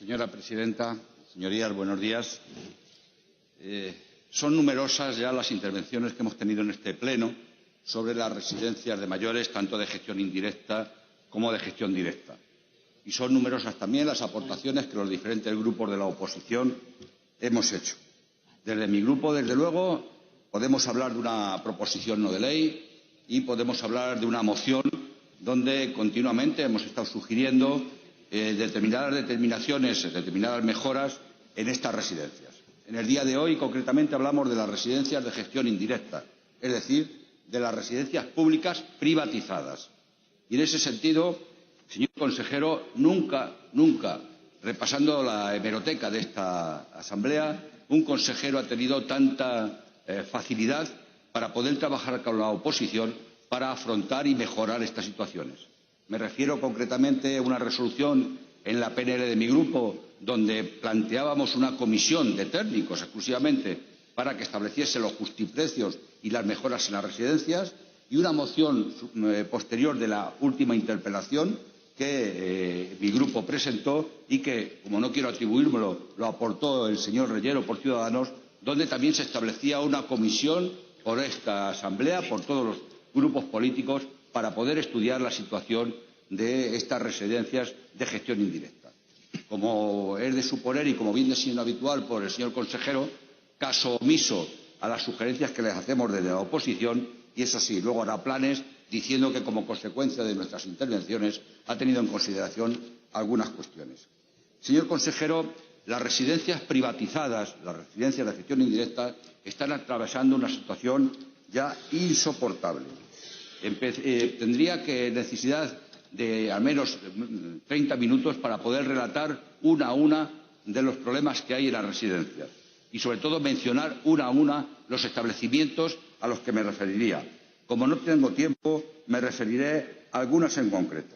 Señora presidenta, señorías, buenos días. Son numerosas ya las intervenciones que hemos tenido en este pleno sobre las residencias de mayores, tanto de gestión indirecta como de gestión directa. Y son numerosas también las aportaciones que los diferentes grupos de la oposición hemos hecho. Desde mi grupo, desde luego, podemos hablar de una proposición no de ley y podemos hablar de una moción donde continuamente hemos estado sugiriendo determinadas mejoras en estas residencias. En el día de hoy, concretamente, hablamos de las residencias de gestión indirecta, es decir, de las residencias públicas privatizadas. Y en ese sentido, señor consejero, nunca, repasando la hemeroteca de esta Asamblea, un consejero ha tenido tanta facilidad para poder trabajar con la oposición para afrontar y mejorar estas situaciones. Me refiero concretamente a una resolución en la PNL de mi grupo donde planteábamos una comisión de técnicos exclusivamente para que estableciese los justiprecios y las mejoras en las residencias, y una moción posterior de la última interpelación que mi grupo presentó y que, como no quiero atribuírmelo, lo aportó el señor Reyero por Ciudadanos, donde también se establecía una comisión por esta Asamblea, por todos los grupos políticos, para poder estudiar la situación de estas residencias de gestión indirecta. Como es de suponer y como viene siendo habitual por el señor consejero, caso omiso a las sugerencias que les hacemos desde la oposición, y eso sí, luego hará planes diciendo que como consecuencia de nuestras intervenciones ha tenido en consideración algunas cuestiones. Señor consejero, las residencias privatizadas, las residencias de gestión indirecta, están atravesando una situación ya insoportable. Tendría necesidad de al menos 30 minutos para poder relatar una a una de los problemas que hay en las residencias y, sobre todo, mencionar una a una los establecimientos a los que me referiría. Como no tengo tiempo, me referiré a algunas en concreto.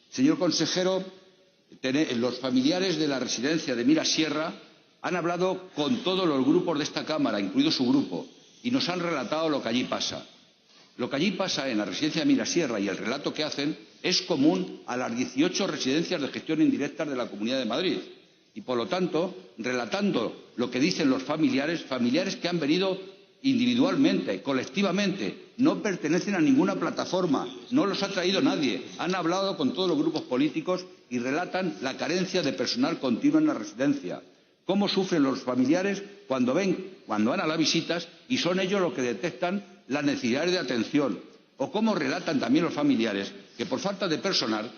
Señor consejero, los familiares de la residencia de Mirasierra han hablado con todos los grupos de esta Cámara, incluido su grupo, y nos han relatado lo que allí pasa. Lo que allí pasa en la residencia de Mirasierra y el relato que hacen es común a las 18 residencias de gestión indirecta de la Comunidad de Madrid. Y, por lo tanto, relatando lo que dicen los familiares que han venido individualmente, colectivamente, no pertenecen a ninguna plataforma, no los ha traído nadie, han hablado con todos los grupos políticos y relatan la carencia de personal continuo en la residencia. Cómo sufren los familiares cuando van a las visitas y son ellos los que detectan las necesidades de atención, o cómo relatan también los familiares que por falta de personal,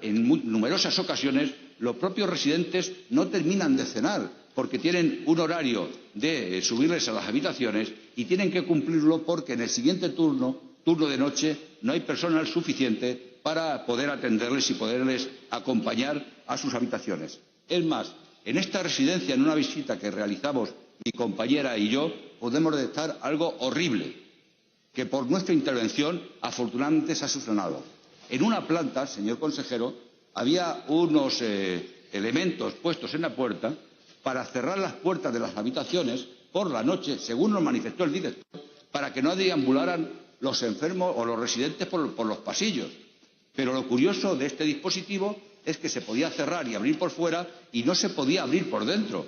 en numerosas ocasiones, los propios residentes no terminan de cenar porque tienen un horario de subirles a las habitaciones y tienen que cumplirlo porque en el siguiente turno de noche, no hay personal suficiente para poder atenderles y poderles acompañar a sus habitaciones. Es más, en esta residencia, en una visita que realizamos mi compañera y yo, podemos detectar algo horrible, que por nuestra intervención afortunadamente se ha solucionado. En una planta, señor consejero, había unos elementos puestos en la puerta para cerrar las puertas de las habitaciones por la noche, según nos manifestó el director, para que no deambularan los enfermos o los residentes por los pasillos. Pero lo curioso de este dispositivo es que se podía cerrar y abrir por fuera y no se podía abrir por dentro.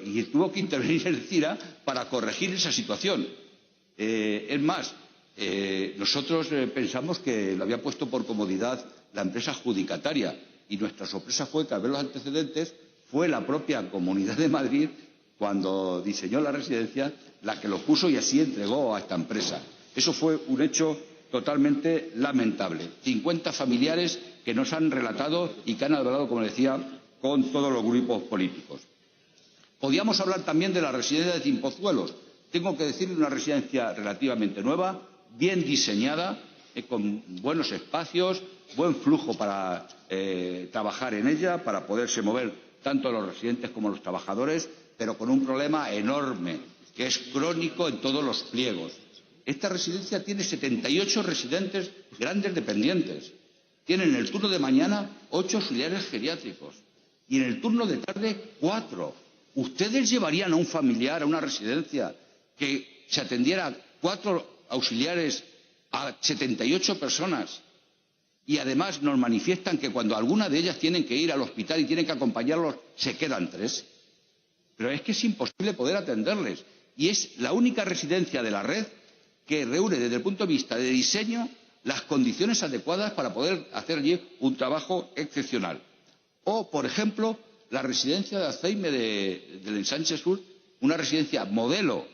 Y tuvo que intervenir el CIRA para corregir esa situación. Es más, nosotros pensamos que lo había puesto por comodidad la empresa adjudicataria y nuestra sorpresa fue que al ver los antecedentes fue la propia Comunidad de Madrid, cuando diseñó la residencia, la que lo puso y así entregó a esta empresa. Eso fue un hecho totalmente lamentable. 50 familiares que nos han relatado y que han hablado, como decía, con todos los grupos políticos. Podíamos hablar también de la residencia de Cienpozuelos. Tengo que decir, una residencia relativamente nueva, bien diseñada, con buenos espacios, buen flujo para trabajar en ella, para poderse mover tanto los residentes como los trabajadores, pero con un problema enorme, que es crónico en todos los pliegos. Esta residencia tiene 78 residentes grandes dependientes. Tiene en el turno de mañana 8 auxiliares geriátricos y en el turno de tarde 4. ¿Ustedes llevarían a un familiar a una residencia que se atendiera 4 auxiliares a 78 personas y además nos manifiestan que cuando alguna de ellas tienen que ir al hospital y tienen que acompañarlos, se quedan 3. Pero es que es imposible poder atenderles. Y es la única residencia de la red que reúne desde el punto de vista de diseño las condiciones adecuadas para poder hacer allí un trabajo excepcional. O, por ejemplo, la residencia de Alzheimer del Ensanche Sur, una residencia modelo,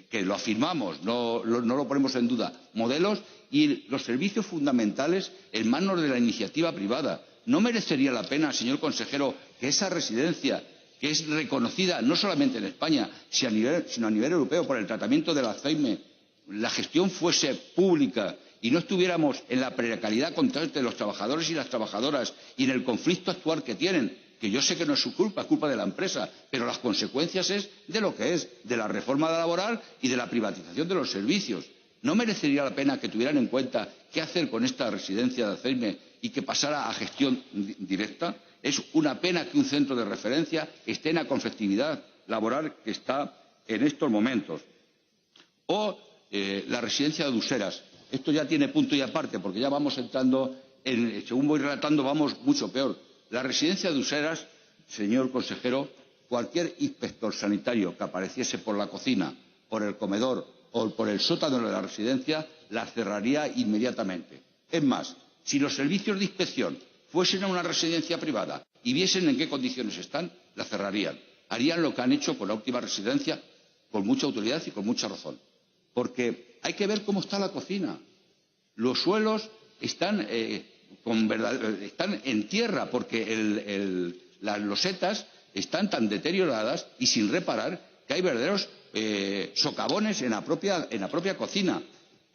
que lo afirmamos, no lo ponemos en duda, modelos y los servicios fundamentales en manos de la iniciativa privada. ¿No merecería la pena, señor consejero, que esa residencia, que es reconocida no solamente en España, sino a nivel europeo por el tratamiento del Alzheimer, la gestión fuese pública y no estuviéramos en la precariedad constante de los trabajadores y las trabajadoras y en el conflicto actual que tienen, que yo sé que no es su culpa, es culpa de la empresa, pero las consecuencias es de lo que es, de la reforma laboral y de la privatización de los servicios? ¿No merecería la pena que tuvieran en cuenta qué hacer con esta residencia de Alzheimer y que pasara a gestión directa? Es una pena que un centro de referencia esté en la conflictividad laboral que está en estos momentos. O la residencia de Useras. Esto ya tiene punto y aparte, porque ya vamos entrando según voy relatando, vamos mucho peor. La residencia de Useras, señor consejero, cualquier inspector sanitario que apareciese por la cocina, por el comedor o por el sótano de la residencia, la cerraría inmediatamente. Es más, si los servicios de inspección fuesen a una residencia privada y viesen en qué condiciones están, la cerrarían. Harían lo que han hecho con la última residencia, con mucha autoridad y con mucha razón. Porque hay que ver cómo está la cocina. Los suelos están en tierra porque las losetas están tan deterioradas y sin reparar que hay verdaderos socavones en la propia cocina.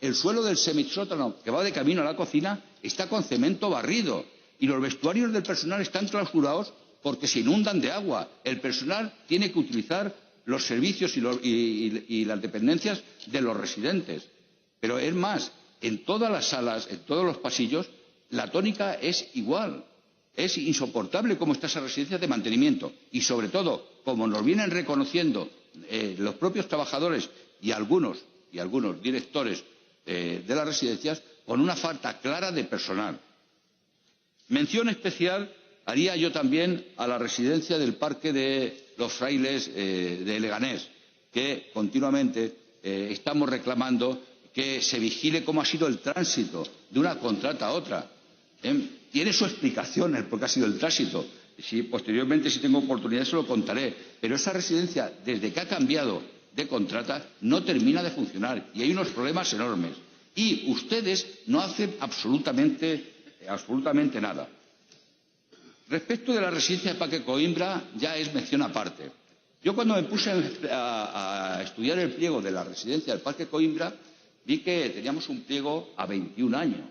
El suelo del semisótano que va de camino a la cocina está con cemento barrido y los vestuarios del personal están clausurados porque se inundan de agua. El personal tiene que utilizar los servicios y las dependencias de los residentes. Pero es más, en todas las salas, en todos los pasillos, la tónica es igual. Es insoportable cómo está esa residencia de mantenimiento y, sobre todo, como nos vienen reconociendo los propios trabajadores y algunos directores de las residencias, con una falta clara de personal. Mención especial haría yo también a la residencia del Parque de los Frailes de Leganés, que continuamente estamos reclamando que se vigile cómo ha sido el tránsito de una contrata a otra. Tiene su explicación el por qué ha sido el tránsito. Posteriormente, si tengo oportunidad, se lo contaré. Pero esa residencia, desde que ha cambiado de contrata, no termina de funcionar y hay unos problemas enormes. Y ustedes no hacen absolutamente nada. Respecto de la residencia de Parque Coimbra, ya es mención aparte. Yo cuando me puse a estudiar el pliego de la residencia del Parque Coimbra, vi que teníamos un pliego a 21 años,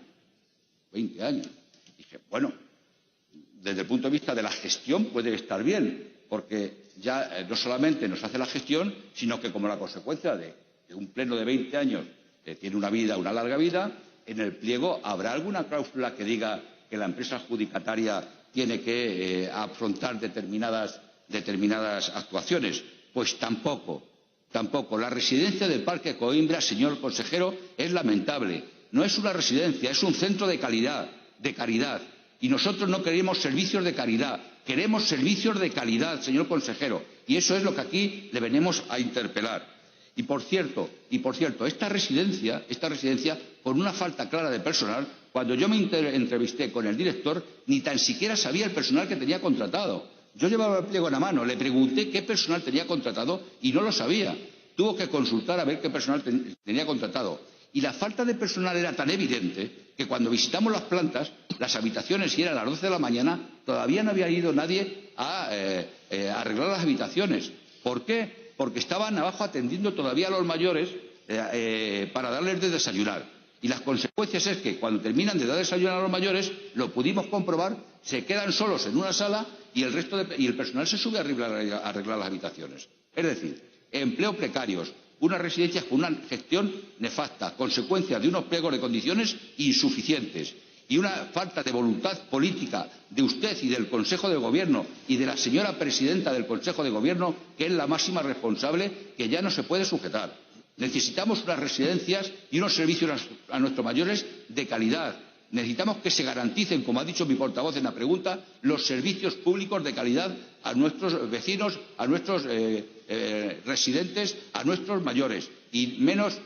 20 años. Dije, bueno, desde el punto de vista de la gestión puede estar bien, porque ya no solamente nos hace la gestión, sino que como la consecuencia de un pleno de 20 años tiene una larga vida, en el pliego habrá alguna cláusula que diga que la empresa adjudicataria tiene que afrontar determinadas actuaciones. Pues tampoco. La residencia del Parque Coimbra, señor consejero, es lamentable. No es una residencia, es un centro de caridad. Y nosotros no queremos servicios de caridad, queremos servicios de calidad, señor consejero. Y eso es lo que aquí le venimos a interpelar. Y por cierto, esta residencia, con una falta clara de personal, cuando yo me entrevisté con el director, ni tan siquiera sabía el personal que tenía contratado. Yo llevaba el pliego en la mano, le pregunté qué personal tenía contratado y no lo sabía. Tuvo que consultar a ver qué personal tenía contratado. Y la falta de personal era tan evidente que cuando visitamos las plantas, las habitaciones, y eran las 12 de la mañana, todavía no había ido nadie a arreglar las habitaciones. ¿Por qué? Porque estaban abajo atendiendo todavía a los mayores para darles de desayunar. Y las consecuencias es que cuando terminan de dar desayunar a los mayores, lo pudimos comprobar, se quedan solos en una sala y el personal se sube a arreglar las habitaciones. Es decir, empleo precarios, unas residencias con una gestión nefasta, consecuencia de unos pliegos de condiciones insuficientes y una falta de voluntad política de usted y del Consejo de Gobierno y de la señora presidenta del Consejo de Gobierno, que es la máxima responsable, que ya no se puede sujetar. Necesitamos unas residencias y unos servicios a nuestros mayores de calidad. Necesitamos que se garanticen, como ha dicho mi portavoz en la pregunta, los servicios públicos de calidad a nuestros vecinos, a nuestros residentes, a nuestros mayores, y menos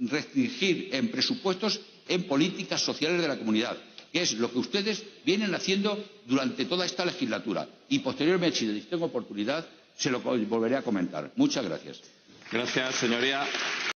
restringir en presupuestos en políticas sociales de la comunidad, que es lo que ustedes vienen haciendo durante toda esta legislatura. Y posteriormente, si tengo oportunidad, se lo volveré a comentar. Muchas gracias. Gracias, señoría.